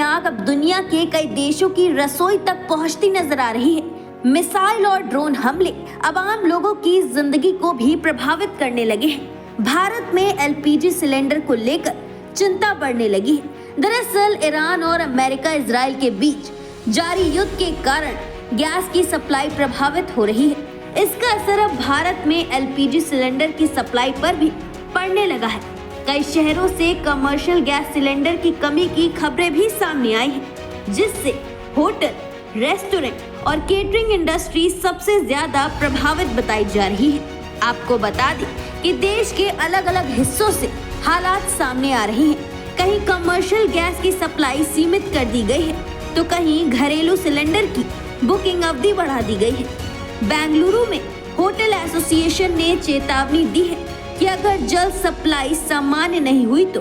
आग अब दुनिया के कई देशों की रसोई तक पहुंचती नजर आ रही है। मिसाइल और ड्रोन हमले अब आम लोगों की जिंदगी को भी प्रभावित करने लगे हैं। भारत में एलपीजी सिलेंडर को लेकर चिंता बढ़ने लगी है। दरअसल ईरान और अमेरिका इजराइल के बीच जारी युद्ध के कारण गैस की सप्लाई प्रभावित हो रही है। इसका असर अब भारत में एलपीजी सिलेंडर की सप्लाई पर भी पड़ने लगा है। कई शहरों से कमर्शियल गैस सिलेंडर की कमी की खबरें भी सामने आई हैं, जिससे होटल, रेस्टोरेंट और केटरिंग इंडस्ट्री सबसे ज्यादा प्रभावित बताई जा रही है। आपको बता दें कि देश के अलग अलग हिस्सों से हालात सामने आ रहे हैं। कहीं कमर्शियल गैस की सप्लाई सीमित कर दी गई है, तो कहीं घरेलू सिलेंडर की बुकिंग अवधि बढ़ा दी गई है। बेंगलुरु में होटल एसोसिएशन ने चेतावनी दी है कि अगर जल सप्लाई सामान्य नहीं हुई तो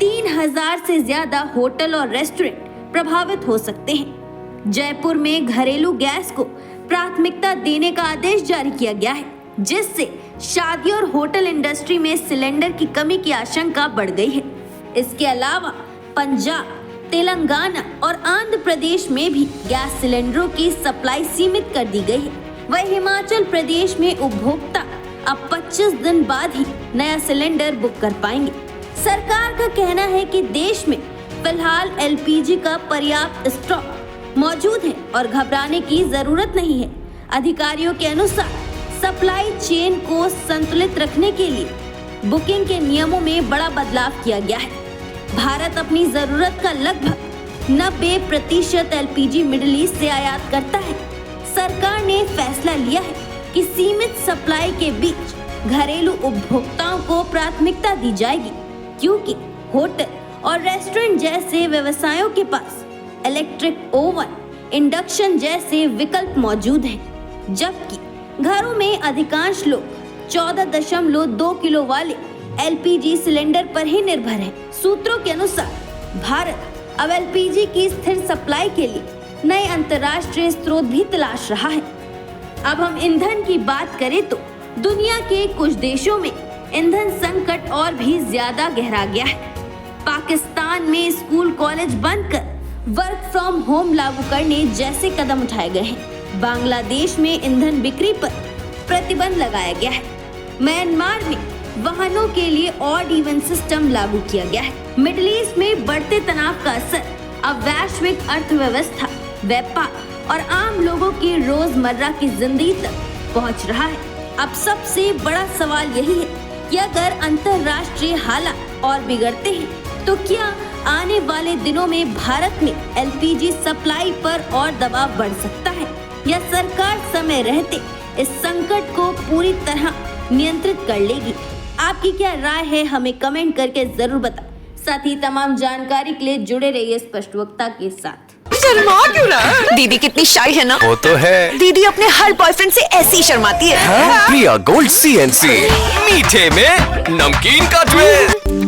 3000 से ज्यादा होटल और रेस्टोरेंट प्रभावित हो सकते हैं। जयपुर में घरेलू गैस को प्राथमिकता देने का आदेश जारी किया गया है, जिससे शादी और होटल इंडस्ट्री में सिलेंडर की कमी की आशंका बढ़ गई है। इसके अलावा पंजाब, तेलंगाना और आंध्र प्रदेश में भी गैस सिलेंडरों की सप्लाई सीमित कर दी गई है। वहीं हिमाचल प्रदेश में उपभोक्ता अब 25 दिन बाद ही नया सिलेंडर बुक कर पाएंगे। सरकार का कहना है कि देश में फिलहाल एलपीजी का पर्याप्त स्टॉक मौजूद है और घबराने की जरूरत नहीं है। अधिकारियों के अनुसार सप्लाई चेन को संतुलित रखने के लिए बुकिंग के नियमों में बड़ा बदलाव किया गया है। भारत अपनी जरूरत का लगभग 90% एलपीजी मिडिल ईस्ट से आयात करता है। सरकार ने फैसला लिया है कि सीमित सप्लाई के बीच घरेलू उपभोक्ताओं को प्राथमिकता दी जाएगी, क्योंकि होटल और रेस्टोरेंट जैसे व्यवसायों के पास इलेक्ट्रिक ओवन, इंडक्शन जैसे विकल्प मौजूद हैं, जबकि घरों में अधिकांश लोग 14.2 किलो वाले एलपीजी सिलेंडर पर ही निर्भर हैं। सूत्रों के अनुसार भारत अब एलपीजी की स्थिर सप्लाई के लिए नए अंतर्राष्ट्रीय स्रोत भी तलाश रहा है। अब हम ईंधन की बात करें तो दुनिया के कुछ देशों में ईंधन संकट और भी ज्यादा गहरा गया है। पाकिस्तान में स्कूल कॉलेज बंद कर वर्क फ्रॉम होम लागू करने जैसे कदम उठाए गए हैं। बांग्लादेश में ईंधन बिक्री पर प्रतिबंध लगाया गया है। म्यांमार में वाहनों के लिए ऑड इवन सिस्टम लागू किया गया है। मिडिल ईस्ट में बढ़ते तनाव का असर अब वैश्विक अर्थव्यवस्था, व्यापार और आम लोगों की रोजमर्रा की जिंदगी तक पहुंच रहा है। अब सबसे बड़ा सवाल यही है कि अगर अंतर्राष्ट्रीय हालात और बिगड़ते हैं तो क्या आने वाले दिनों में भारत में एलपीजी सप्लाई पर और दबाव बढ़ सकता है, या सरकार समय रहते इस संकट को पूरी तरह नियंत्रित कर लेगी। आपकी क्या राय है, हमें कमेंट करके जरूर बताएं। साथ ही तमाम जानकारी के लिए जुड़े रहिए स्पष्ट वक्ता के साथ। शर्मा क्यों रहा? दीदी कितनी शाय है ना? वो तो है। दीदी अपने हर बॉयफ्रेंड से ऐसे ही शर्माती है। प्रिया गोल्ड CNC, मीठे में नमकीन का ट्विस्ट।